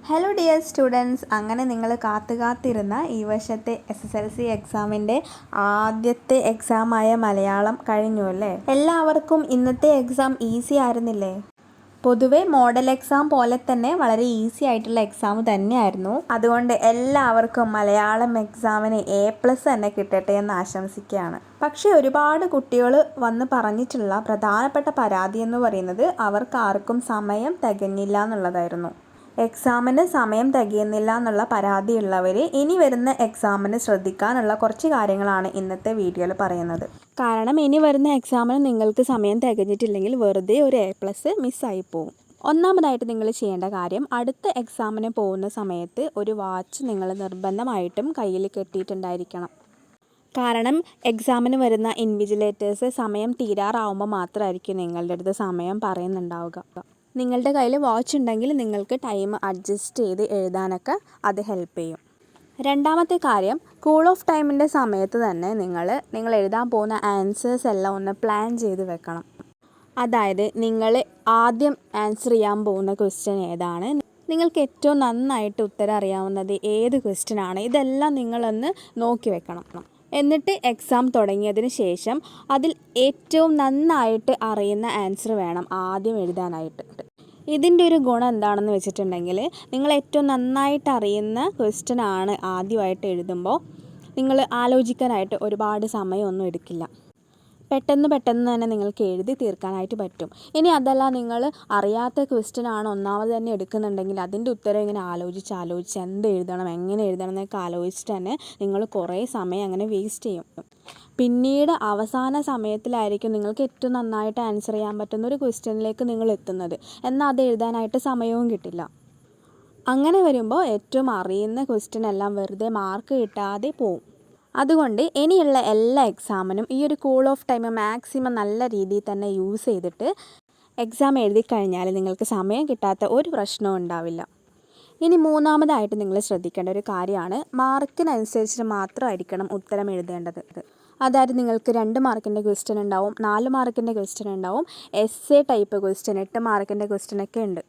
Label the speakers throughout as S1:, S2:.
S1: Hello dear students, അങ്ങനെ നിങ്ങൾ കാത്തിരുന്ന ഈ വർഷത്തെ SSLC എക്സാമിൻ്റെ ആദ്യത്തെ എക്സാമായ മലയാളം കഴിഞ്ഞു അല്ലേ? എല്ലാവർക്കും ഇന്നത്തെ എക്സാം ഈസി ആയിരുന്നില്ലേ? പൊതുവെ മോഡൽ എക്സാം പോലെ തന്നെ വളരെ ഈസി ആയിട്ടുള്ള എക്സാം തന്നെയായിരുന്നു. അതുകൊണ്ട് എല്ലാവർക്കും മലയാളം എക്സാമിന് A+ തന്നെ കിട്ടട്ടെ എന്ന് ആശംസിക്കുകയാണ്. പക്ഷേ ഒരുപാട് കുട്ടികൾ വന്ന് പറഞ്ഞിട്ടുള്ള പ്രധാനപ്പെട്ട പരാതി എന്ന് പറയുന്നത് അവർക്കാർക്കും സമയം തികഞ്ഞില്ല എന്നുള്ളതായിരുന്നു. എക്സാമിന് സമയം തികയുന്നില്ല എന്നുള്ള പരാതിയുള്ളവർ ഇനി വരുന്ന എക്സാമിന് ശ്രദ്ധിക്കാനുള്ള കുറച്ച് കാര്യങ്ങളാണ് ഇന്നത്തെ വീഡിയോയിൽ പറയുന്നത്. കാരണം ഇനി വരുന്ന എക്സാമിന് നിങ്ങൾക്ക് സമയം തികഞ്ഞിട്ടില്ലെങ്കിൽ വെറുതെ ഒരു A+ മിസ്സായി പോകും. ഒന്നാമതായിട്ട് നിങ്ങൾ ചെയ്യേണ്ട കാര്യം, അടുത്ത എക്സാമിന് പോകുന്ന സമയത്ത് ഒരു വാച്ച് നിങ്ങൾ നിർബന്ധമായിട്ടും കയ്യിൽ കെട്ടിയിട്ടുണ്ടായിരിക്കണം. കാരണം എക്സാമിന് വരുന്ന ഇൻവിജിലേറ്റേഴ്സ് സമയം തീരാറാവുമ്പോൾ മാത്രമായിരിക്കും നിങ്ങളുടെ അടുത്ത് സമയം പറയുന്നുണ്ടാവുക. നിങ്ങളുടെ കയ്യിൽ വാച്ച് ഉണ്ടെങ്കിൽ നിങ്ങൾക്ക് ടൈം അഡ്ജസ്റ്റ് ചെയ്ത് എഴുതാനൊക്കെ അത് ഹെൽപ്പ് ചെയ്യും. രണ്ടാമത്തെ കാര്യം, കൂൾ ഓഫ് ടൈമിൻ്റെ സമയത്ത് തന്നെ നിങ്ങൾ എഴുതാൻ പോകുന്ന ആൻസേഴ്സ് എല്ലാം ഒന്ന് പ്ലാൻ ചെയ്ത് വെക്കണം. അതായത് നിങ്ങൾ ആദ്യം ആൻസർ ചെയ്യാൻ പോകുന്ന ക്വസ്റ്റ്യൻ ഏതാണ്, നിങ്ങൾക്ക് ഏറ്റവും നന്നായിട്ട് ഉത്തരം അറിയാവുന്നത് ഏത് ക്വസ്റ്റ്യൻ ആണ്, ഇതെല്ലാം നിങ്ങളൊന്ന് നോക്കി വെക്കണം. എന്നിട്ട് എക്സാം തുടങ്ങിയതിന് ശേഷം അതിൽ ഏറ്റവും നന്നായിട്ട് അറിയുന്ന ആൻസർ വേണം ആദ്യം എഴുതാനായിട്ട്. ഇതിൻ്റെ ഒരു ഗുണം എന്താണെന്ന് വെച്ചിട്ടുണ്ടെങ്കിൽ, നിങ്ങൾ ഏറ്റവും നന്നായിട്ട് അറിയുന്ന ക്വസ്റ്റ്യൻ ആണ് ആദ്യമായിട്ട് എഴുതുമ്പോൾ നിങ്ങൾ ആലോചിക്കാനായിട്ട് ഒരുപാട് സമയമൊന്നും എടുക്കില്ല. പെട്ടെന്ന് തന്നെ നിങ്ങൾക്ക് എഴുതി തീർക്കാനായിട്ട് പറ്റും. ഇനി അതല്ല, നിങ്ങൾ അറിയാത്ത ക്വസ്റ്റ്യൻ ആണ് ഒന്നാമത് തന്നെ എടുക്കുന്നുണ്ടെങ്കിൽ അതിൻ്റെ ഉത്തരം ഇങ്ങനെ ആലോചിച്ച് എന്ത് എഴുതണം, എങ്ങനെ എഴുതണം എന്നൊക്കെ ആലോചിച്ചിട്ട് തന്നെ നിങ്ങൾ കുറേ സമയം അങ്ങനെ വേസ്റ്റ് ചെയ്യും. പിന്നീട് അവസാന സമയത്തിലായിരിക്കും നിങ്ങൾക്ക് ഏറ്റവും നന്നായിട്ട് ആൻസർ ചെയ്യാൻ പറ്റുന്ന ഒരു ക്വസ്റ്റ്യനിലേക്ക് നിങ്ങൾ എത്തുന്നത്. എന്നാൽ അത് എഴുതാനായിട്ട് സമയവും കിട്ടില്ല. അങ്ങനെ വരുമ്പോൾ ഏറ്റവും അറിയുന്ന ക്വസ്റ്റ്യൻ എല്ലാം വെറുതെ മാർക്ക് കിട്ടാതെ പോവും. അതുകൊണ്ട് ഇനിയുള്ള എല്ലാ എക്സാമിനും ഈ ഒരു കൂൾ ഓഫ് ടൈം മാക്സിമം നല്ല രീതിയിൽ തന്നെ യൂസ് ചെയ്തിട്ട് എക്സാം എഴുതി കഴിഞ്ഞാൽ നിങ്ങൾക്ക് സമയം കിട്ടാത്ത ഒരു പ്രശ്നവും ഉണ്ടാവില്ല. ഇനി മൂന്നാമതായിട്ട് നിങ്ങൾ ശ്രദ്ധിക്കേണ്ട ഒരു കാര്യമാണ്, മാർക്കിനനുസരിച്ച് മാത്രമായിരിക്കണം ഉത്തരം എഴുതേണ്ടത്. അതായത് നിങ്ങൾക്ക് 2 മാർക്കിൻ്റെ ക്വസ്റ്റ്യൻ ഉണ്ടാവും, 4 മാർക്കിൻ്റെ ക്വസ്റ്റ്യൻ ഉണ്ടാവും, essay ടൈപ്പ് ക്വസ്റ്റ്യൻ 8 മാർക്കിൻ്റെ ക്വസ്റ്റ്യനൊക്കെ ഉണ്ട്.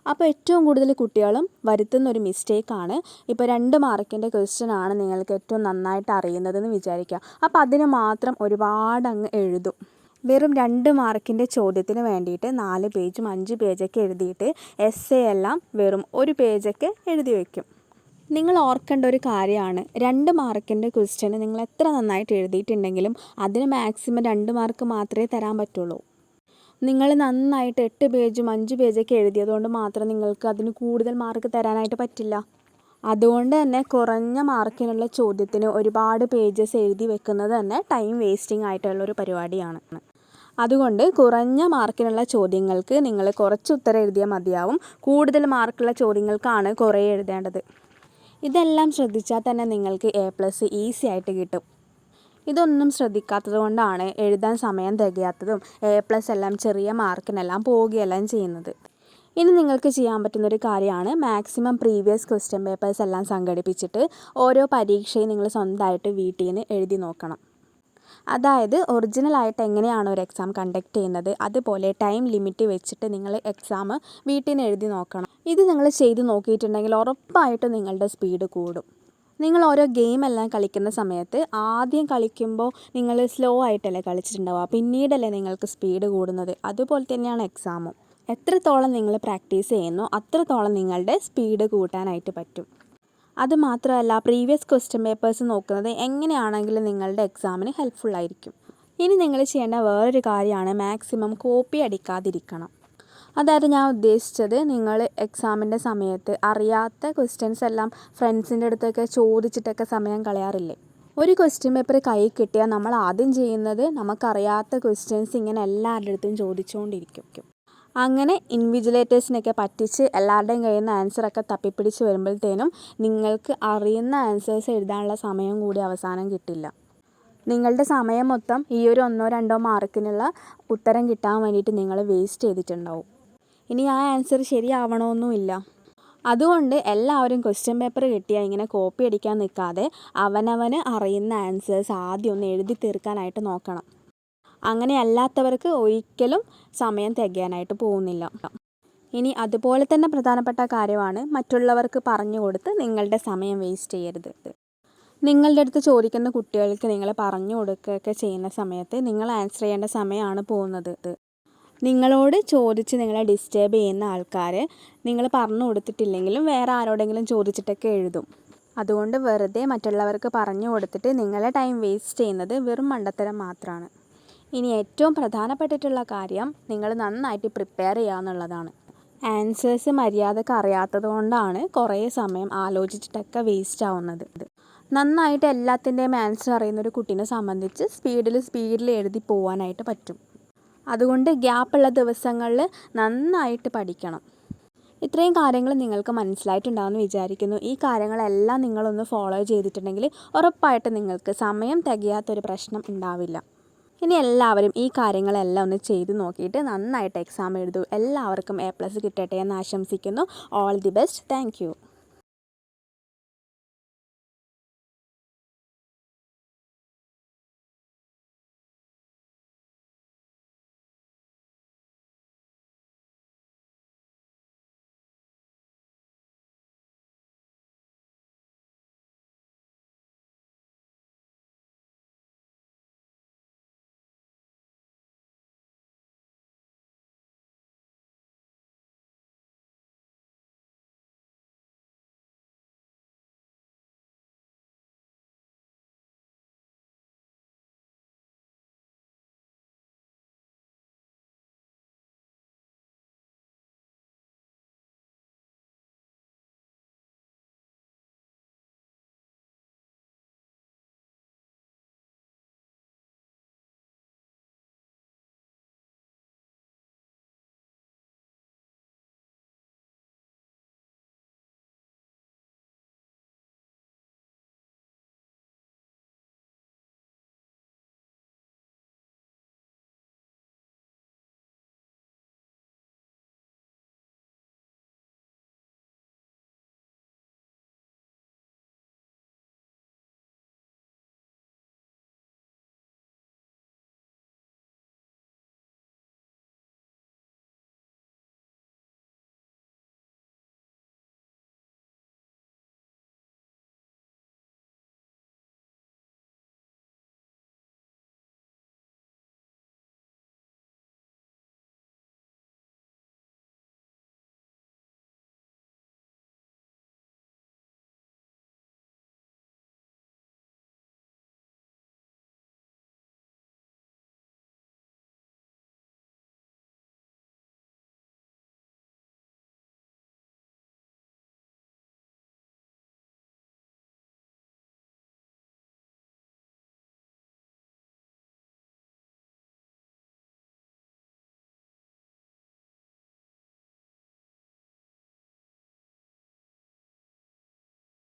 S1: അപ്പോൾ ഏറ്റവും കൂടുതൽ കുട്ടികളും വരുത്തുന്ന ഒരു മിസ്റ്റേക്കാണ്, ഇപ്പോൾ 2 മാർക്കിൻ്റെ ക്വസ്റ്റ്യൻ ആണ് നിങ്ങൾക്ക് ഏറ്റവും നന്നായിട്ട് അറിയുന്നതെന്ന് വിചാരിക്കുക. അപ്പോൾ അതിന് മാത്രം ഒരുപാട് അങ്ങ് എഴുതും. വെറും 2 മാർക്കിൻ്റെ ചോദ്യത്തിന് വേണ്ടിയിട്ട് 4 പേജും 5 പേജൊക്കെ എഴുതിയിട്ട് essay എല്ലാം വെറും 1 പേജൊക്കെ എഴുതി വയ്ക്കും. നിങ്ങൾ ഓർക്കേണ്ട ഒരു കാര്യമാണ്, 2 മാർക്കിൻ്റെ ക്വസ്റ്റ്യന് നിങ്ങൾ എത്ര നന്നായിട്ട് എഴുതിയിട്ടുണ്ടെങ്കിലും അതിന് മാക്സിമം 2 മാർക്ക് മാത്രമേ തരാൻ പറ്റുള്ളൂ. നിങ്ങൾ നന്നായിട്ട് 8 പേജും 5 പേജൊക്കെ എഴുതിയതുകൊണ്ട് മാത്രം നിങ്ങൾക്ക് അതിന് കൂടുതൽ മാർക്ക് തരാനായിട്ട് പറ്റില്ല. അതുകൊണ്ട് തന്നെ കുറഞ്ഞ മാർക്കിനുള്ള ചോദ്യത്തിന് ഒരുപാട് പേജസ് എഴുതി വെക്കുന്നത് തന്നെ ടൈം വേസ്റ്റിംഗ് ആയിട്ടുള്ളൊരു പരിപാടിയാണ്. അതുകൊണ്ട് കുറഞ്ഞ മാർക്കിനുള്ള ചോദ്യങ്ങൾക്ക് നിങ്ങൾ കുറച്ച് ഉത്തരം എഴുതിയാൽ മതിയാവും. കൂടുതൽ മാർക്കുള്ള ചോദ്യങ്ങൾക്കാണ് കുറേ എഴുതേണ്ടത്. ഇതെല്ലാം ശ്രദ്ധിച്ചാൽ തന്നെ നിങ്ങൾക്ക് A+ ഈസി ആയിട്ട് കിട്ടും. ഇതൊന്നും ശ്രദ്ധിക്കാത്തത് കൊണ്ടാണ് എഴുതാൻ സമയം തികയാത്തതും A+ എല്ലാം ചെറിയ മാർക്കിനെല്ലാം പോവുകയെല്ലാം ചെയ്യുന്നത്. ഇനി നിങ്ങൾക്ക് ചെയ്യാൻ പറ്റുന്നൊരു കാര്യമാണ്, മാക്സിമം പ്രീവിയസ് ക്വസ്റ്റ്യൻ പേപ്പേഴ്സ് എല്ലാം സംഘടിപ്പിച്ചിട്ട് ഓരോ പരീക്ഷയും നിങ്ങൾ സ്വന്തമായിട്ട് വീട്ടിൽ നിന്ന് എഴുതി നോക്കണം. അതായത് ഒറിജിനലായിട്ട് എങ്ങനെയാണ് ഒരു എക്സാം കണ്ടക്ട് ചെയ്യുന്നത് അതുപോലെ ടൈം ലിമിറ്റ് വെച്ചിട്ട് നിങ്ങൾ എക്സാം വീട്ടിൽ നിന്ന് എഴുതി നോക്കണം. ഇത് നിങ്ങൾ ചെയ്ത് നോക്കിയിട്ടുണ്ടെങ്കിൽ ഉറപ്പായിട്ടും നിങ്ങളുടെ സ്പീഡ് കൂടും. നിങ്ങൾ ഓരോ ഗെയിം എല്ലാം കളിക്കുന്ന സമയത്ത് ആദ്യം കളിക്കുമ്പോൾ നിങ്ങൾ സ്ലോ ആയിട്ടല്ലേ കളിച്ചിട്ടുണ്ടാവുക, പിന്നീടല്ലേ നിങ്ങൾക്ക് സ്പീഡ് കൂടുന്നത്. അതുപോലെ തന്നെയാണ് എക്സാമും. എത്രത്തോളം നിങ്ങൾ പ്രാക്ടീസ് ചെയ്യുന്നോ അത്രത്തോളം നിങ്ങളുടെ സ്പീഡ് കൂട്ടാനായിട്ട് പറ്റും. അതുമാത്രമല്ല, പ്രീവിയസ് ക്വസ്റ്റ്യൻ പേപ്പേഴ്സ് നോക്കുന്നത് എങ്ങനെയാണെങ്കിലും നിങ്ങളുടെ എക്സാമിന് ഹെൽപ്ഫുൾ ആയിരിക്കും. ഇനി നിങ്ങൾ ചെയ്യേണ്ട വേറൊരു കാര്യമാണ്, മാക്സിമം കോപ്പി അടിക്കാതിരിക്കണം. അതായത് ഞാൻ ഉദ്ദേശിച്ചത്, നിങ്ങൾ എക്സാമിൻ്റെ സമയത്ത് അറിയാത്ത ക്വസ്റ്റ്യൻസ് എല്ലാം ഫ്രണ്ട്സിൻ്റെ അടുത്തൊക്കെ ചോദിച്ചിട്ടൊക്കെ സമയം കളയാറില്ലേ? ഒരു ക്വസ്റ്റ്യൻ പേപ്പർ കയ്യിൽ കിട്ടിയാൽ നമ്മൾ ആദ്യം ചെയ്യുന്നത് നമുക്കറിയാത്ത ക്വസ്റ്റ്യൻസ് ഇങ്ങനെ എല്ലാവരുടെ അടുത്തും ചോദിച്ചുകൊണ്ടിരിക്കും. അങ്ങനെ ഇൻവിജിലേറ്റേഴ്സിനൊക്കെ പറ്റിച്ച് എല്ലാവരുടെയും കയ്യിൽ നിന്ന് ആൻസറൊക്കെ തപ്പിപ്പിടിച്ച് വരുമ്പോഴത്തേനും നിങ്ങൾക്ക് അറിയുന്ന ആൻസേഴ്സ് എഴുതാനുള്ള സമയം കൂടി അവസാനം കിട്ടില്ല. നിങ്ങളുടെ സമയം മൊത്തം ഈ ഒരു 1-2 മാർക്കിനുള്ള ഉത്തരം കിട്ടാൻ വേണ്ടിയിട്ട് നിങ്ങൾ വേസ്റ്റ് ചെയ്തിട്ടുണ്ടാവും. ഇനി ആ ആൻസർ ശരിയാവണമെന്നുമില്ല. അതുകൊണ്ട് എല്ലാവരും ക്വസ്റ്റ്യൻ പേപ്പർ കിട്ടിയാൽ ഇങ്ങനെ കോപ്പി അടിക്കാൻ നിൽക്കാതെ അവനവന് അറിയുന്ന ആൻസേഴ്സ് ആദ്യം ഒന്ന് എഴുതി തീർക്കാനായിട്ട് നോക്കണം. അങ്ങനെ അല്ലാത്തവർക്ക് ഒരിക്കലും സമയം തികയാനായിട്ട് പോകുന്നില്ല. ഇനി അതുപോലെ തന്നെ പ്രധാനപ്പെട്ട കാര്യമാണ് മറ്റുള്ളവർക്ക് പറഞ്ഞു കൊടുത്ത് നിങ്ങളുടെ സമയം വേസ്റ്റ് ചെയ്യരുത്. നിങ്ങളുടെ അടുത്ത് ചോദിക്കുന്ന കുട്ടികൾക്ക് നിങ്ങൾ പറഞ്ഞു കൊടുക്കുകയൊക്കെ ചെയ്യുന്ന സമയത്ത് നിങ്ങൾ ആൻസർ ചെയ്യേണ്ട സമയമാണ് പോകുന്നത്. നിങ്ങളോട് ചോദിച്ച് നിങ്ങളെ ഡിസ്റ്റർബ് ചെയ്യുന്ന ആൾക്കാർ നിങ്ങൾ പറഞ്ഞു കൊടുത്തിട്ടില്ലെങ്കിലും വേറെ ആരോടെങ്കിലും ചോദിച്ചിട്ടൊക്കെ എഴുതും. അതുകൊണ്ട് വെറുതെ മറ്റുള്ളവർക്ക് പറഞ്ഞു കൊടുത്തിട്ട് നിങ്ങളെ ടൈം വേസ്റ്റ് ചെയ്യുന്നത് വെറും മണ്ടത്തരം മാത്രമാണ്. ഇനി ഏറ്റവും പ്രധാനപ്പെട്ടിട്ടുള്ള കാര്യം നിങ്ങൾ നന്നായിട്ട് പ്രിപ്പയർ ചെയ്യുക എന്നുള്ളതാണ്. ആൻസേഴ്സ് മര്യാദക്ക് അറിയാത്തത് കൊണ്ടാണ് കുറേ സമയം ആലോചിച്ചിട്ടൊക്കെ വേസ്റ്റ് ആവുന്നത്. നന്നായിട്ട് എല്ലാത്തിൻ്റെയും ആൻസർ അറിയുന്നൊരു കുട്ടീനെ സംബന്ധിച്ച് സ്പീഡിൽ എഴുതി പോകാനായിട്ട് പറ്റും. അതുകൊണ്ട് ഗ്യാപ്പുള്ള ദിവസങ്ങളിൽ നന്നായിട്ട് പഠിക്കണം. ഇത്രയും കാര്യങ്ങൾ നിങ്ങൾക്ക് മനസ്സിലായിട്ടുണ്ടാകുമെന്ന് വിചാരിക്കുന്നു. ഈ കാര്യങ്ങളെല്ലാം നിങ്ങളൊന്ന് ഫോളോ ചെയ്തിട്ടുണ്ടെങ്കിൽ ഉറപ്പായിട്ടും നിങ്ങൾക്ക് സമയം തികയാത്തൊരു പ്രശ്നം ഉണ്ടാവില്ല. ഇനി എല്ലാവരും ഈ കാര്യങ്ങളെല്ലാം ഒന്ന് ചെയ്ത് നോക്കിയിട്ട് നന്നായിട്ട് എക്സാം എഴുതൂ. എല്ലാവർക്കും A+ കിട്ടട്ടെ എന്ന് ആശംസിക്കുന്നു. All the best. Thank you.